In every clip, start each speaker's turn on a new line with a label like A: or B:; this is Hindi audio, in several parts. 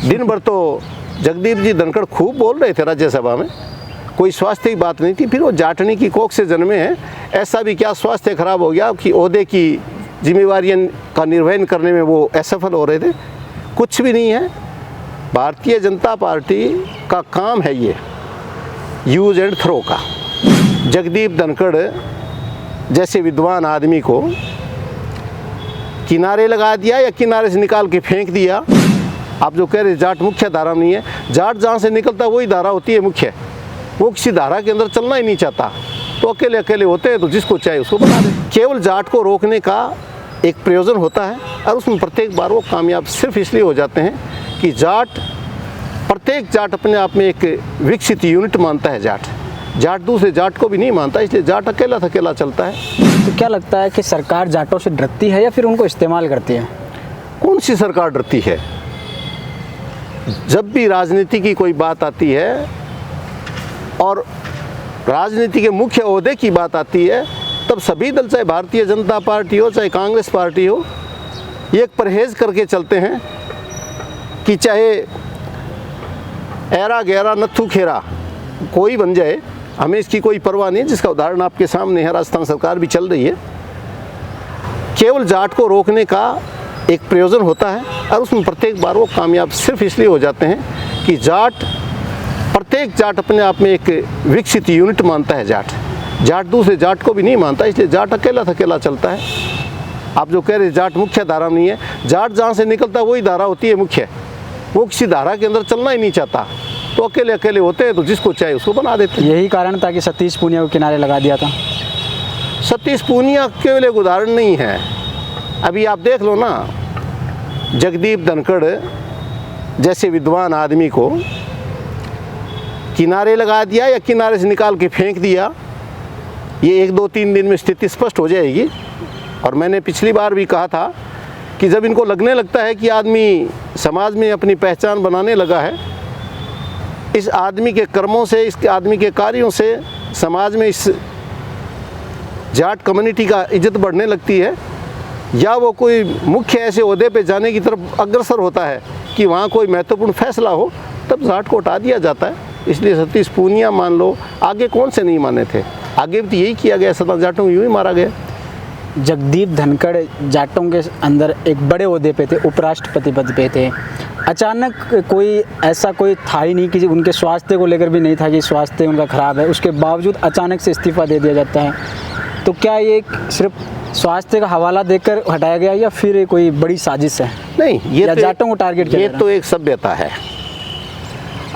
A: दिन भर तो जगदीप जी धनखड़ खूब बोल रहे थे राज्यसभा में, कोई स्वास्थ्य की बात नहीं थी। फिर वो जाटनी की कोख से जन्मे हैं, ऐसा भी क्या स्वास्थ्य खराब हो गया कि ओहदे की जिम्मेवारियां का निर्वहन करने में वो असफल हो रहे थे? कुछ भी नहीं है। भारतीय जनता पार्टी का काम है ये यूज एंड थ्रो का। जगदीप धनखड़ जैसे विद्वान आदमी को किनारे लगा दिया या किनारे से निकाल के फेंक दिया। आप जो कह रहे जाट मुख्य धारा नहीं है, जाट जहाँ से निकलता है वही धारा होती है मुख्य। वो किसी धारा के अंदर चलना ही नहीं चाहता, तो अकेले अकेले होते हैं, तो जिसको चाहे उसको बना दे। केवल जाट को रोकने का एक प्रयोजन होता है और उसमें प्रत्येक बार वो कामयाब सिर्फ इसलिए हो जाते हैं कि प्रत्येक जाट अपने आप में एक विकसित यूनिट मानता है। जाट दूसरे जाट को भी नहीं मानता, इसलिए जाट अकेला थकेला चलता है।
B: तो क्या लगता है कि सरकार जाटों से डरती है या फिर उनको इस्तेमाल करती है?
A: कौन सी सरकार डरती है? जब भी राजनीति की कोई बात आती है और राजनीति के मुख्य ओहदे की बात आती है, तब सभी दल, चाहे भारतीय जनता पार्टी हो चाहे कांग्रेस पार्टी हो, ये एक परहेज करके चलते हैं कि चाहे ऐरा गहरा नत्थू खेरा कोई बन जाए, हमें इसकी कोई परवाह नहीं। जिसका उदाहरण आपके सामने है, राजस्थान सरकार भी चल रही है। केवल जाट को रोकने का एक प्रयोजन होता है और उसमें प्रत्येक बार वो कामयाब सिर्फ इसलिए हो जाते हैं कि प्रत्येक जाट अपने आप में एक विकसित यूनिट मानता है। जाट दूसरे जाट को भी नहीं मानता, इसलिए जाट अकेला थकेला चलता है। आप जो कह रहे जाट मुख्य धारा नहीं है, जाट जहाँ से निकलता है वही धारा होती है मुख्य। वो किसी धारा के अंदर चलना ही नहीं चाहता, तो अकेले अकेले होते हैं, तो जिसको चाहे उसको बना देते हैं।
B: यही कारण था कि सतीश पूनिया को किनारे लगा दिया था।
A: सतीश पूनिया केवल एक उदाहरण नहीं है। अभी आप देख लो ना, जगदीप धनखड़ जैसे विद्वान आदमी को किनारे लगा दिया या किनारे से निकाल के फेंक दिया, ये 1-2-3 दिन में स्थिति स्पष्ट हो जाएगी। और मैंने पिछली बार भी कहा था कि जब इनको लगने लगता है कि आदमी समाज में अपनी पहचान बनाने लगा है, इस आदमी के कर्मों से, इस आदमी के कार्यों से समाज में इस जाट कम्युनिटी का इज्जत बढ़ने लगती है, या वो कोई मुख्य ऐसे ओहदे पे जाने की तरफ अग्रसर होता है कि वहाँ कोई महत्वपूर्ण फैसला हो, तब जाट को हटा दिया जाता है। इसलिए सतीश पूनिया मान लो, आगे कौन से नहीं माने थे? आगे भी तो यही किया गया, सदा जाटों को यूँ ही मारा गया।
B: जगदीप धनखड़ जाटों के अंदर एक बड़े ओहदे पे थे, उपराष्ट्रपति पद पे थे। अचानक कोई था ही नहीं कि उनके स्वास्थ्य को लेकर भी नहीं था कि स्वास्थ्य उनका खराब है, उसके बावजूद अचानक से इस्तीफा दे दिया जाता है। तो क्या ये सिर्फ स्वास्थ्य का हवाला देकर हटाया गया या फिर कोई बड़ी साजिश है?
A: नहीं, ये तो
B: जाटों को टारगेट किया?
A: ये तो एक सभ्यता है।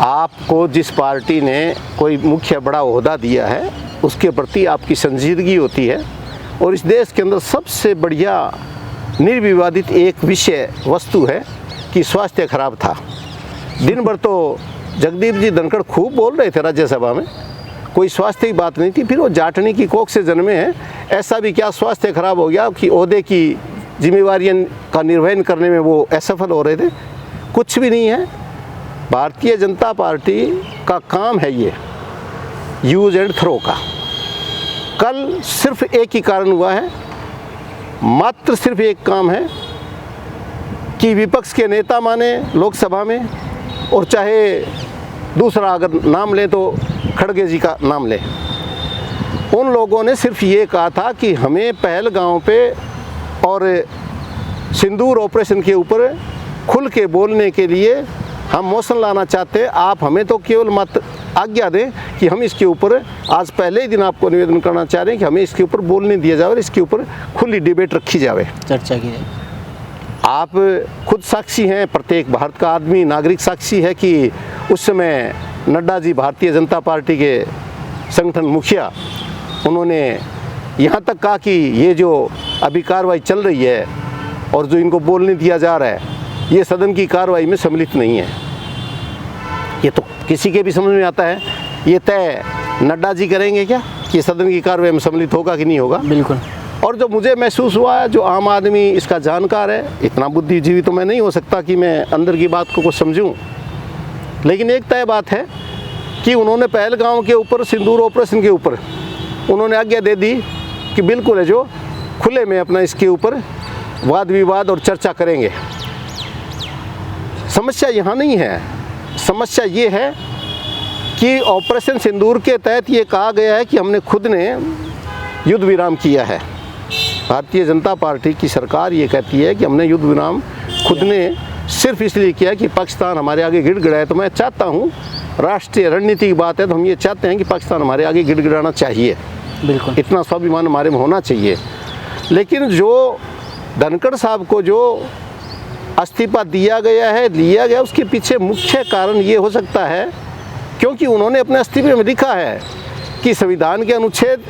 A: आपको जिस पार्टी ने कोई मुख्य बड़ा ओहदा दिया है, उसके प्रति आपकी संजीदगी होती है। और इस देश के अंदर सबसे बढ़िया निर्विवादित एक विषय वस्तु है कि स्वास्थ्य खराब था। दिन भर तो जगदीप जी धनखड़ खूब बोल रहे थे राज्यसभा में, कोई स्वास्थ्य की बात नहीं थी। फिर वो जाटनी की कोख से जन्मे हैं, ऐसा भी क्या स्वास्थ्य खराब हो गया कि ओहदे की जिम्मेवारियां का निर्वहन करने में वो असफल हो रहे थे? कुछ भी नहीं है। भारतीय जनता पार्टी का काम है ये यूज एंड थ्रो का। कल सिर्फ एक ही कारण हुआ है, मात्र सिर्फ एक काम है कि विपक्ष के नेता माने लोकसभा में, और चाहे दूसरा अगर नाम लें तो खड़गे जी का नाम लें, उन लोगों ने सिर्फ ये कहा था कि हमें पहलगांव पे और सिंदूर ऑपरेशन के ऊपर खुल के बोलने के लिए हम मोशन लाना चाहते हैं। आप हमें तो केवल मत आज्ञा दें कि हम इसके ऊपर आज पहले ही दिन आपको निवेदन करना चाह रहे हैं कि हमें इसके ऊपर बोलने दिया जाए और इसके ऊपर खुली डिबेट रखी जाए, चर्चा की जाए। आप खुद साक्षी हैं, प्रत्येक भारत का आदमी नागरिक साक्षी है कि उस समय नड्डा जी भारतीय जनता पार्टी के संगठन मुखिया, उन्होंने यहाँ तक कहा कि ये जो अभी कार्रवाई चल रही है और जो इनको बोलने दिया जा रहा है, ये सदन की कार्रवाई में सम्मिलित नहीं है। ये तो किसी के भी समझ में आता है। ये तय नड्डा जी करेंगे क्या कि सदन की कार्रवाई में सम्मिलित होगा कि नहीं होगा?
B: बिल्कुल।
A: और जो मुझे महसूस हुआ है, जो आम आदमी इसका जानकार है, इतना बुद्धिजीवी तो मैं नहीं हो सकता कि मैं अंदर की बात को कुछ समझूं, लेकिन एक तय बात है कि उन्होंने पहलगांव के ऊपर सिंदूर ऑपरेशन के ऊपर उन्होंने आज्ञा दे दी कि बिल्कुल है जो खुले में अपना इसके ऊपर वाद विवाद और चर्चा करेंगे। समस्या यहाँ नहीं है। समस्या ये है कि ऑपरेशन सिंदूर के तहत ये कहा गया है कि हमने खुद ने युद्ध विराम किया है। भारतीय जनता पार्टी की सरकार ये कहती है कि हमने युद्ध विराम खुद ने सिर्फ इसलिए किया कि पाकिस्तान हमारे आगे गिड़गिड़ाए। तो मैं चाहता हूँ, राष्ट्रीय रणनीति की बात है तो हम ये चाहते हैं कि पाकिस्तान हमारे आगे गिड़गिड़ाना चाहिए,
B: बिल्कुल
A: इतना स्वाभिमान हमारे में होना चाहिए। लेकिन जो धनखड़ साहब को जो इस्तीफा दिया गया, उसके पीछे मुख्य कारण ये हो सकता है क्योंकि उन्होंने अपने इस्तीफे में लिखा है कि संविधान के अनुच्छेद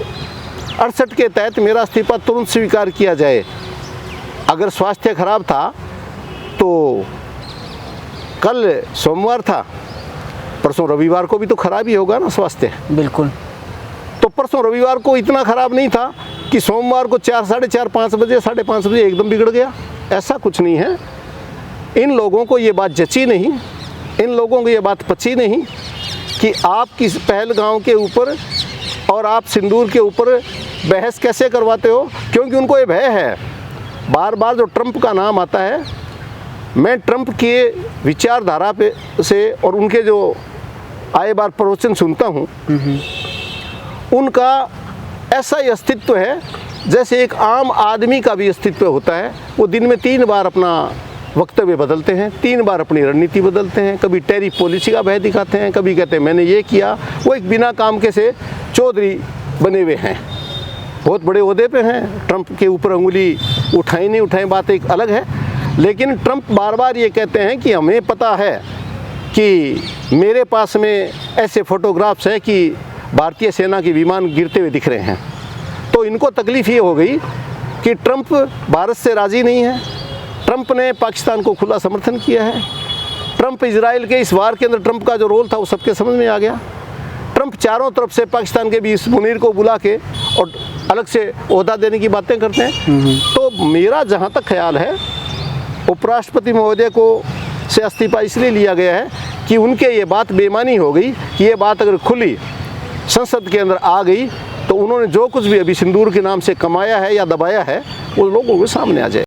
A: 68 के तहत मेरा इस्तीफा तुरंत स्वीकार किया जाए। अगर स्वास्थ्य खराब था तो कल सोमवार था, परसों रविवार को भी तो खराब ही होगा ना स्वास्थ्य।
B: बिल्कुल।
A: तो परसों रविवार को इतना खराब नहीं था कि सोमवार को 4, साढ़े 4, 5 बजे, 5:30 बजे एकदम बिगड़ गया। ऐसा कुछ नहीं है। इन लोगों को ये बात जची नहीं, इन लोगों को ये बात पची नहीं कि आप किस पहलगांव के ऊपर और आप सिंदूर के ऊपर बहस कैसे करवाते हो, क्योंकि उनको ये भय है। बार बार जो ट्रंप का नाम आता है, मैं ट्रंप के विचारधारा पे से और उनके जो आए बार प्रवचन सुनता हूँ, उनका ऐसा ही अस्तित्व है जैसे एक आम आदमी का भी अस्तित्व होता है। वो दिन में 3 बार अपना वक्तव्य बदलते हैं, 3 बार अपनी रणनीति बदलते हैं। कभी टैरिफ पॉलिसी का भय दिखाते हैं, कभी कहते हैं मैंने ये किया। वो एक बिना काम के से चौधरी बने हुए हैं, बहुत बड़े ओहदे पे हैं। ट्रंप के ऊपर उंगली उठाई नहीं उठाई बात एक अलग है, लेकिन ट्रंप बार बार ये कहते हैं कि हमें पता है कि मेरे पास में ऐसे फोटोग्राफ्स हैं कि भारतीय सेना के विमान गिरते हुए दिख रहे हैं। तो इनको तकलीफ़ ये हो गई कि ट्रंप भारत से राज़ी नहीं है। ट्रंप ने पाकिस्तान को खुला समर्थन किया है। ट्रंप इजराइल के इस वार के अंदर ट्रंप का जो रोल था वो सबके समझ में आ गया। ट्रंप चारों तरफ से पाकिस्तान के बीच मुनीर को बुला के और अलग से ओहदा देने की बातें करते हैं। तो मेरा जहाँ तक ख्याल है, उपराष्ट्रपति महोदय को से इस्तीफा इसलिए लिया गया है कि उनके ये बात बेईमानी हो गई कि ये बात अगर खुली संसद के अंदर आ गई तो उन्होंने जो कुछ भी अभी सिंदूर के नाम से कमाया है या दबाया है वो लोगों के सामने आ जाए।